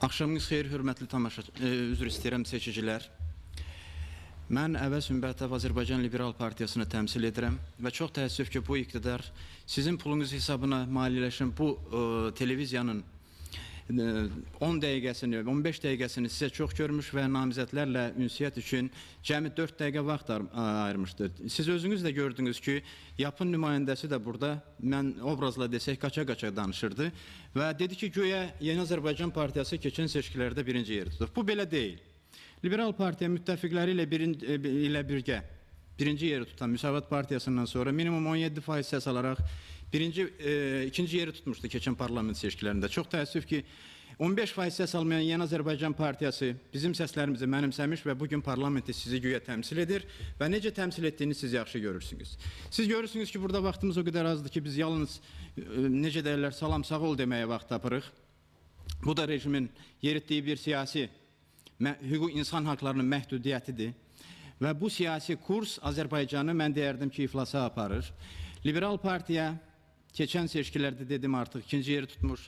Axşamınız xeyir, hörmətli üzr istəyirəm seçicilər. Mən Əvəz Ümumbəttəv Azərbaycan Liberal Partiyasını təmsil edirəm və çox təəssüf ki, bu iqtidar sizin pulunuz hesabına maliyyələşən bu televiziyanın 10 dəqiqəsini, 15 dəqiqəsini sizə çox görmüş və namizədlərlə ünsiyyət üçün cəmi 4 dəqiqə vaxt ayırmışdır. Siz özünüz də gördünüz ki, yapın nümayəndəsi də burada, mən obrazla desək, qaça-qaça danışırdı və dedi ki, güya Yeni Azərbaycan Partiyası keçən seçkilərdə birinci yeri tutub. Bu belə deyil. Liberal Partiya müttəfiqləri ilə birgə birinci yeri tutan Müsavat Partiyasından sonra minimum 17% səs alaraq ikinci yeri tutmuşdu keçən parlament seçkilərində. Çox təəssüf ki, 15% səs almayan Yeni Azərbaycan Partiyası bizim səslərimizi mənimsəmiş və bugün parlamenti sizi güya təmsil edir və necə təmsil etdiyini siz yaxşı görürsünüz. Siz görürsünüz ki, burada vaxtımız o qədər azdır ki, biz yalnız necə deyirlər, salam sağ ol deməyə vaxt tapırıq. Bu da rejimin yeritdiyi bir siyasi insan haqlarının məhdudiyyətidir və bu siyasi kurs Azərbaycanı mən deyərdim ki, iflasa aparır. Liberal Partiya keçən seçkilərdə dedim artıq ikinci yeri tutmuş.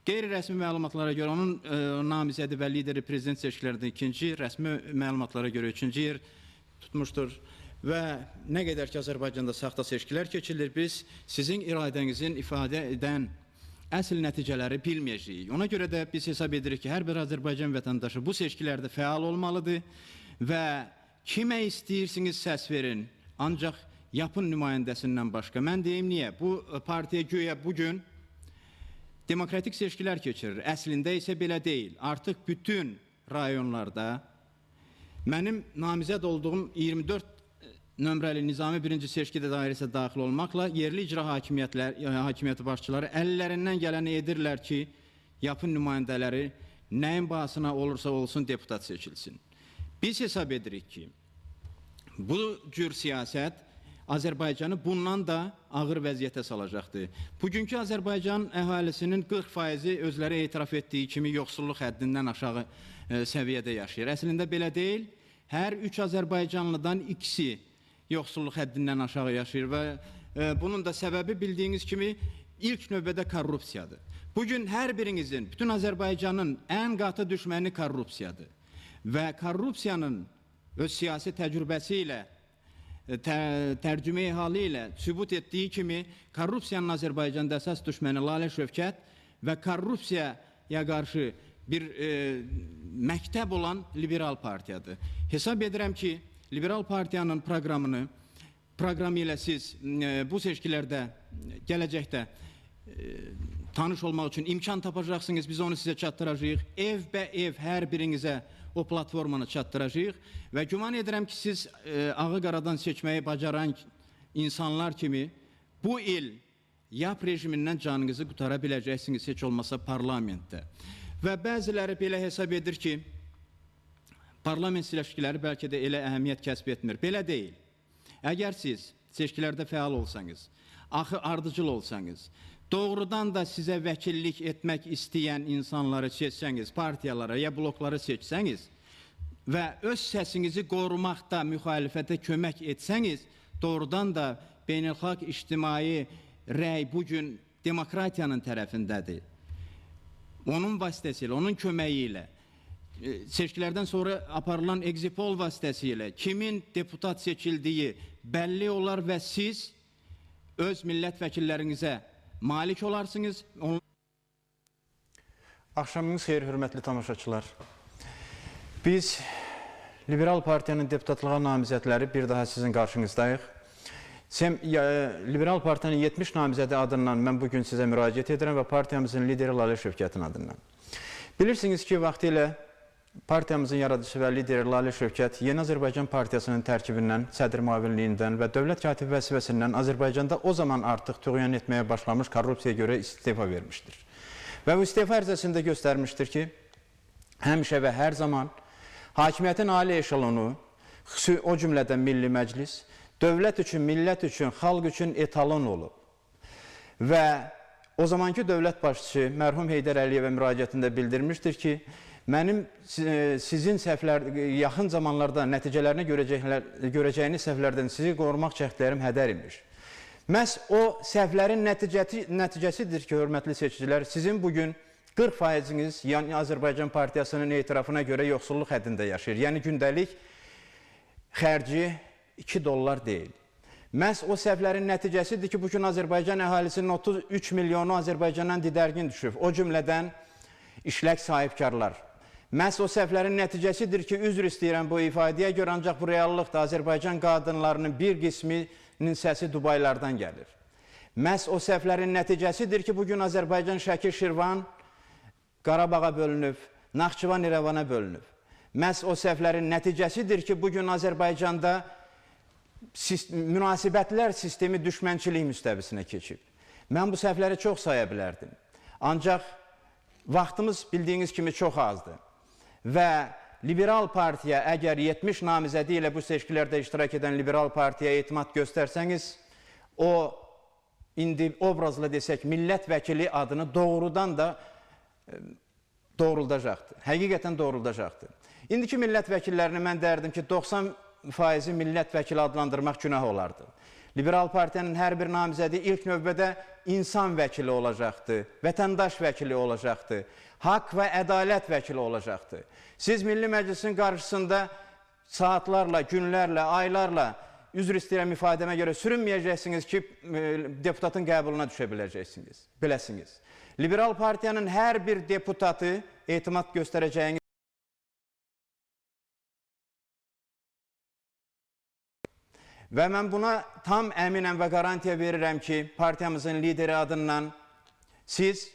Qeyri-rəsmi məlumatlara görə onun namizədi və lideri prezident seçkilərində ikinci, rəsmi məlumatlara görə üçüncü yer tutmuşdur. Və nə qədər ki, Azərbaycanda saxta seçkilər keçirilir, biz sizin iradənizin ifadə edən əsl nəticələri bilməyəcəyik. Ona görə də biz hesab edirik ki, hər bir Azərbaycan vətəndaşı bu seçkilərdə fəal olmalıdır və kimə istəyirsiniz səs verin, ancaq yapın nümayəndəsindən başqa. Mən deyim niyə? Bu partiya güya bugün demokratik seçkilər keçirir. Əslində isə belə deyil. Artıq bütün rayonlarda mənim namizəd olduğum 24 nömrəli Nizami birinci seçki dairəsi daxil olmaqla yerli icra hakimiyyəti başçıları əllərindən gələni edirlər ki, yapın nümayəndələri nəyin bahasına olursa olsun deputat seçilsin. Biz hesab edirik ki, bu cür siyasət Azərbaycanı bundan da ağır vəziyyətə salacaqdır. Bugünkü Azərbaycan əhalisinin 40%-i özləri etiraf etdiyi kimi yoxsulluq həddindən aşağı səviyyədə yaşayır. Əslində belə deyil, hər 3 Azərbaycanlıdan ikisi yoxsulluq həddindən aşağı yaşayır və bunun da səbəbi bildiyiniz kimi ilk növbədə korrupsiyadır. Bugün hər birinizin, bütün Azərbaycanın ən qatı düşməni korrupsiyadır və korrupsiyanın öz siyasi təcrübəsi ilə, tərcümeyi halı ilə sübut etdiyi kimi korrupsiyanın Azərbaycanda əsas düşməni Lalə Şövkət və korrupsiyaya qarşı bir məktəb olan Liberal Partiyadır. Hesab edirəm ki, Liberal Partiyanın proqramı ilə siz bu seçkilərdə, gələcəkdə tanış olmaq üçün imkan tapacaqsınız, biz onu sizə çatdıracağıq. Ev bə ev hər birinizə o platformanı çatdıracağıq və güman edirəm ki, siz ağı qaradan seçməyi bacaran insanlar kimi bu il YAP rejimindən canınızı qutara biləcəksiniz, heç olmasa parlamentdə. Və bəziləri belə hesab edir ki, parlament seçkiləri bəlkə də elə əhəmiyyət kəsb etmir. Belə deyil. Əgər siz seçkilərdə fəal olsanız, ardıcıl olsanız, doğrudan da sizə vəkillik etmək istəyən insanları seçsəniz, partiyalara ya blokları seçsəniz və öz səsinizi qorumaqda müxalifətə kömək etsəniz, doğrudan da beynəlxalq ictimai rəy bugün demokratiyanın tərəfindədir. Onun vasitəsilə, onun köməyi ilə, seçkilərdən sonra aparılan exit-poll vasitəsilə kimin deputat seçildiyi bəlli olar və siz öz millət vəkillərinizə malik olarsınız. Axşamınız xeyir, hörmətli tamaşaçılar. Biz Liberal Partiyanın deputatlığa namizədləri bir daha sizin qarşınızdayıq. Liberal Partiyanın 70 namizədi adından mən bugün sizə müraciət edirəm və partiyamızın lideri Lalə Şövkətin adından. Bilirsiniz ki, vaxtilə partiyamızın yaradıcısı və lideri Lalə Şövkət Yeni Azərbaycan Partiyasının tərkibindən, sədr müavinliyindən və dövlət katibi vəzifəsindən Azərbaycanda o zaman artıq tüğyan etməyə başlamış korrupsiyaya görə istifa vermişdir. Və bu istifa ərizəsində göstərmişdir ki, həmişə və hər zaman hakimiyyətin ali eşelonu, o cümlədən Milli Məclis, dövlət üçün, millət üçün, xalq üçün etalon olub. Və o zamanki dövlət başçısı mərhum Heydər Əliyevə müraciətində bildirmişdir ki, mənim sizin yaxın zamanlarda nəticələrini görəcəyiniz səhvlərdən sizi qorumaq cəhdlərim hədər imiş. Məhz o səhvlərin nəticəsidir ki, hörmətli seçicilər, sizin bugün 40%-iniz yəni Azərbaycan Partiyasının etirafına görə yoxsulluq həddində yaşayır. Yəni gündəlik xərci $2 deyil. Məhz o səhvlərin nəticəsidir ki, bugün Azərbaycan əhalisinin 33 milyonu Azərbaycandan didərgin düşüb. O cümlədən işlək sahibkarlar. Məhz o səhvlərin nəticəsidir ki, üzr istəyirəm bu ifadəyə görə, ancaq bu reallıqda Azərbaycan qadınlarının bir qisminin səsi Dubaylardan gəlir. Məhz o səhvlərin nəticəsidir ki, bugün Azərbaycan Şəki, Şirvan, Qarabağa bölünüb, Naxçıvan, İrəvana bölünüb. Məhz o səhvlərin nəticəsidir ki, bugün Azərbaycanda münasibətlər sistemi düşmənçilik müstəvisinə keçib. Mən bu səhvləri çox saya bilərdim. Ancaq vaxtımız bildiyiniz kimi çox azdır. Və Liberal Partiya əgər 70 namizədi ilə bu seçkilərdə iştirak edən Liberal Partiyaya etimad göstərsəniz, o indi obrazla desək millət vəkili adını doğrudan da doğruldacaqdır. Həqiqətən doğruldacaqdır. İndiki millət vəkillərini mən dərdim ki, 90% millət vəkili adlandırmaq günah olardı. Liberal Partiyanın hər bir namizədi ilk növbədə insan vəkili olacaqdır, vətəndaş vəkili olacaqdır, haqq və ədalət vəkili olacaqdır. Siz Milli Məclisin qarşısında saatlarla, günlərlə, aylarla, üzr istəyirəm ifadəmə görə sürünməyəcəksiniz ki, deputatın qəbuluna düşə biləsiniz. Liberal Partiyanın hər bir deputatı etimad göstərəcəyiniz və mən buna tam əminəm və qarantiya verirəm ki, partiyamızın lideri adından siz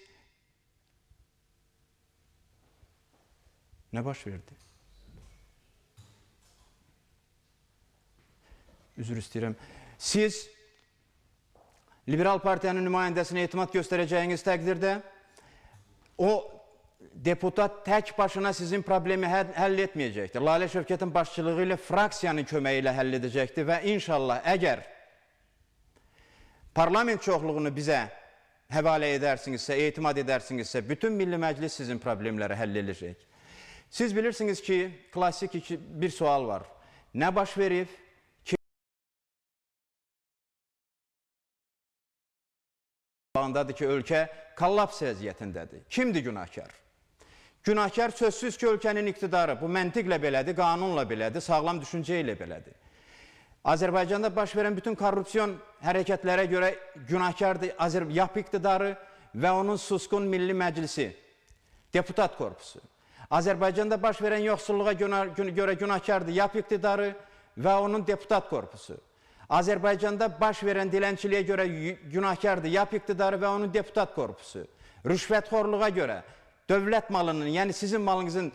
nə baş verdi? Üzr istəyirəm. Siz Liberal Partiyanın nümayəndəsinə etimad göstərəcəyiniz təqdirdə o deputat tək başına sizin problemi həll etməyəcəkdir. Lalə Şövkətin başçılığı ilə fraksiyanın köməyi ilə həll edəcəkdir və inşallah əgər parlament çoxluğunu bizə həvalə edərsinizsə, etimad edərsinizsə, bütün Milli Məclis sizin problemləri həll edəcək. Siz bilirsiniz ki, klassik bir sual var. Nə baş verib? Bağındadır ki, ölkə kollaps vəziyyətindədir. Kimdir günahkar? Günahkar sözsüz ki, ölkənin iqtidarı. Bu məntiqlə belədir, qanunla belədir, sağlam düşüncə ilə belədir. Azərbaycanda baş verən bütün korrupsiyon hərəkətlərə görə günahkardır YAP iqtidarı və onun susqun Milli Məclisi, deputat korpusu. Azərbaycanda baş verən yoxsulluğa görə günahkardır YAP iqtidarı və onun deputat korpusu. Azərbaycanda baş verən dilənçiliyə görə günahkardır YAP iqtidarı və onun deputat korpusu. Rüşvətxorluğa görə, dövlət malının, yəni sizin malınızın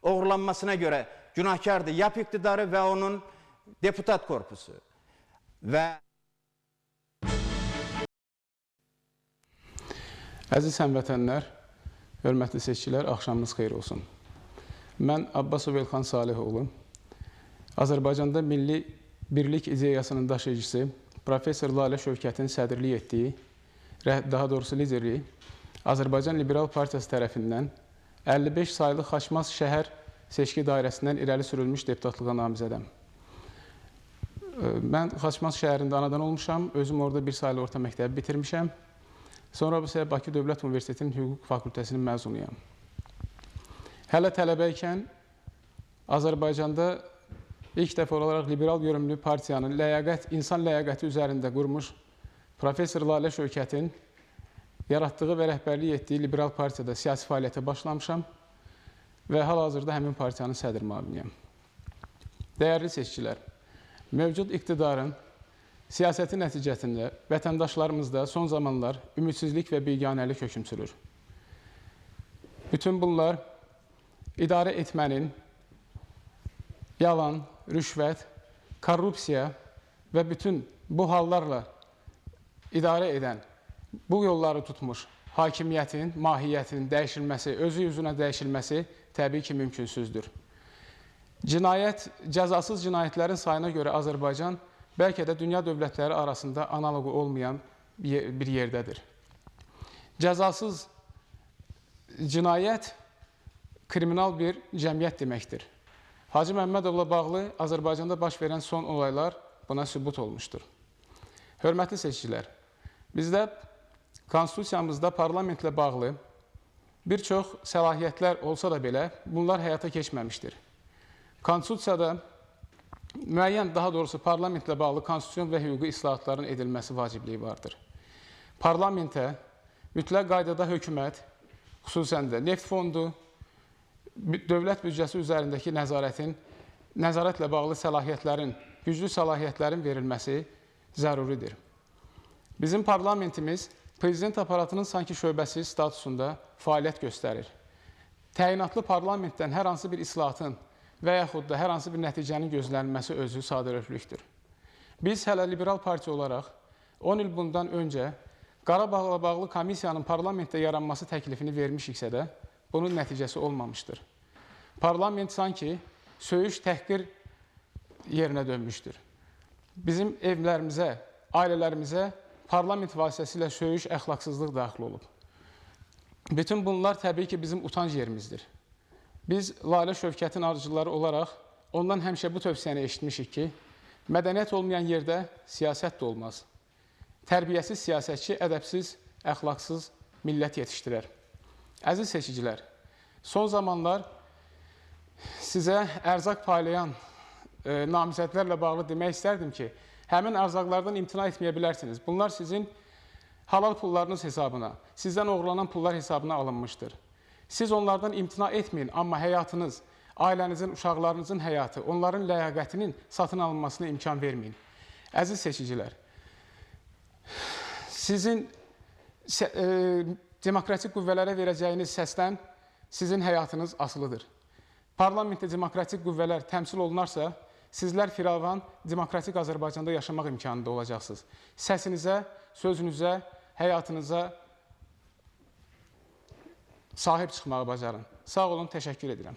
oğurlanmasına görə günahkardır YAP iqtidarı və onun deputat korpusu. Əziz həmvətənlər, hörmətli seçkilər, axşamınız xeyir olsun. Mən Abbasov Elxan Salihoğlu, Azərbaycanda Milli Birlik ideyasının daşıyıcısı, Profesor Lalə Şövkətin sədrlik etdiyi, daha doğrusu liderliyi, Azərbaycan Liberal Partiyası tərəfindən 55 saylı Xaçmaz şəhər seçki dairəsindən irəli sürülmüş deputatlığa namizədəm. Mən Xaçmaz şəhərində anadan olmuşam, özüm orada bir saylı orta məktəbi bitirmişəm. Sonra bu səbəb Bakı Dövlət Universitetinin Hüquq Fakültəsinin məzunuyam. Hələ tələbə Azərbaycanda ilk dəfə olaraq liberal görünümlü partiyanın insan ləyaqəti üzərində qurmuş Profesor Lalə Şövkətin yaratdığı və rəhbərlik etdiyi liberal partiyada siyasi fəaliyyətə başlamışam və hal-hazırda həmin partiyanın sədr müaviniyəm. Dəyərli seçkilər, mövcud iqtidarın siyasəti nəticəsində vətəndaşlarımızda son zamanlar ümidsizlik və biganəlik hökm sürür. Bütün bunlar idarə etmənin yalan, rüşvət, korrupsiya və bütün bu hallarla idarə edən, bu yolları tutmuş hakimiyyətin, mahiyyətin dəyişilməsi, özü üzünə dəyişilməsi təbii ki, mümkünsüzdür. Cəzasız cinayətlərin sayına görə Azərbaycan bəlkə də dünya dövlətləri arasında analogu olmayan bir yerdədir. Cəzasız cinayət kriminal bir cəmiyyət deməkdir. Hacı Məmmədovla bağlı Azərbaycanda baş verən son olaylar buna sübut olmuşdur. Hörmətli seçkilər, bizdə konstitusiyamızda parlamentlə bağlı bir çox səlahiyyətlər olsa da belə, bunlar həyata keçməmişdir. Konstitusiyada müəyyən, daha doğrusu parlamentlə bağlı konstitusion və hüquqi islahatların edilməsi vacibliyi vardır. Parlamentə mütləq qaydada hökumət, xüsusən də neft fondu, dövlət büdcəsi üzərindəki nəzarətlə bağlı səlahiyyətlərin, güclü səlahiyyətlərin verilməsi zəruridir. Bizim parlamentimiz prezident aparatının sanki şöbəsi statusunda fəaliyyət göstərir. Təyinatlı parlamentdən hər hansı bir islahatın və yaxud da hər hansı bir nəticənin gözlənilməsi özü sadəlövhlükdür. Biz hələ liberal partiya olaraq 10 il bundan öncə Qarabağla bağlı komissiyanın parlamentdə yaranması təklifini vermişiksə də, bunun nəticəsi olmamışdır. Parlament sanki söyüş təhqir yerinə dönmüşdür. Bizim evlərimizə, ailələrimizə parlament vasitəsilə söyüş, əxlaqsızlıq daxil olub. Bütün bunlar təbii ki, bizim utanc yerimizdir. Biz Lalə Şövkətin arzucuları olaraq ondan həmişə bu tövsiyəni eşitmişik ki, mədəniyyət olmayan yerdə siyasət də olmaz. Tərbiyəsiz siyasətçi, ədəbsiz, əxlaqsız millət yetişdirər. Əziz seçicilər, son zamanlar sizə ərzaq paylayan namizədlərlə bağlı demək istərdim ki, həmin ərzaqlardan imtina etməyə bilərsiniz. Bunlar sizin halal pullarınız hesabına, sizdən oğurlanan pullar hesabına alınmışdır. Siz onlardan imtina etməyin, amma həyatınız, ailənizin, uşaqlarınızın həyatı, onların ləyaqətinin satın alınmasına imkan verməyin. Əziz seçicilər, sizin demokratik qüvvələrə verəcəyiniz səsdən sizin həyatınız asılıdır. Parlamentdə demokratik qüvvələr təmsil olunarsa, sizlər firavan demokratik Azərbaycanda yaşamaq imkanında olacaqsınız. Səsinizə, sözünüzə, həyatınıza sahib çıxmağı bacarın. Sağ olun, təşəkkür edirəm.